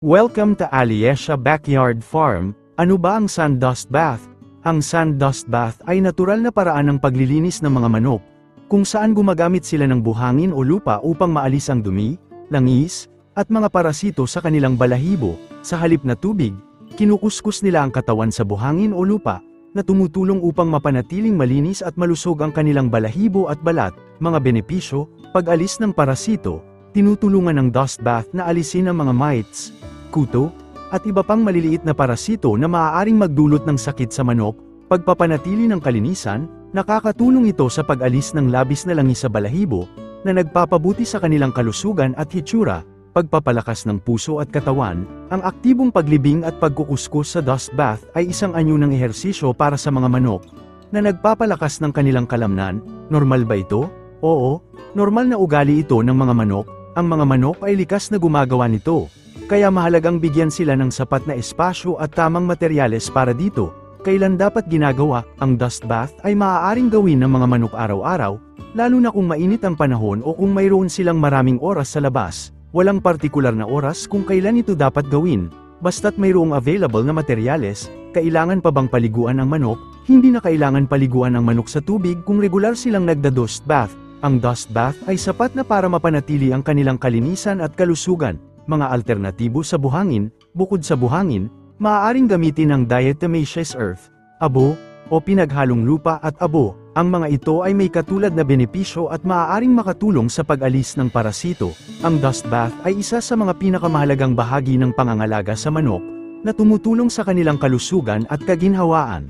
Welcome to Aliesha Backyard Farm. Ano ba ang sand dust bath? Ang sand dust bath ay natural na paraan ng paglilinis ng mga manok, kung saan gumagamit sila ng buhangin o lupa upang maalis ang dumi, langis, at mga parasito sa kanilang balahibo. Sa halip na tubig, kinukuskus nila ang katawan sa buhangin o lupa, na tumutulong upang mapanatiling malinis at malusog ang kanilang balahibo at balat. Mga benepisyo: pag-alis ng parasito, tinutulungan ng dust bath na alisin ang mga mites, kuto, at iba pang maliliit na parasito na maaaring magdulot ng sakit sa manok. Pagpapanatili ng kalinisan, nakakatulong ito sa pag-alis ng labis na langis sa balahibo, na nagpapabuti sa kanilang kalusugan at hitsura. Pagpapalakas ng puso at katawan, ang aktibong paglibing at pagkukuskus sa dust bath ay isang anyo ng ehersisyo para sa mga manok, na nagpapalakas ng kanilang kalamnan. Normal ba ito? Oo, normal na ugali ito ng mga manok. Ang mga manok ay likas na gumagawa nito, kaya mahalagang bigyan sila ng sapat na espasyo at tamang materyales para dito. Kailan dapat ginagawa? Ang dust bath ay maaaring gawin ng mga manok araw-araw, lalo na kung mainit ang panahon o kung mayroon silang maraming oras sa labas. Walang partikular na oras kung kailan ito dapat gawin, basta't mayroong available na materyales. Kailangan pa bang paliguan ang manok? Hindi na kailangan paliguan ang manok sa tubig kung regular silang nagda-dust bath. Ang dust bath ay sapat na para mapanatili ang kanilang kalinisan at kalusugan. Mga alternatibo sa buhangin: bukod sa buhangin, maaaring gamitin ang diatomaceous earth, abo, o pinaghalong lupa at abo. Ang mga ito ay may katulad na benepisyo at maaaring makatulong sa pag-alis ng parasito. Ang dust bath ay isa sa mga pinakamahalagang bahagi ng pangangalaga sa manok, na tumutulong sa kanilang kalusugan at kaginhawaan.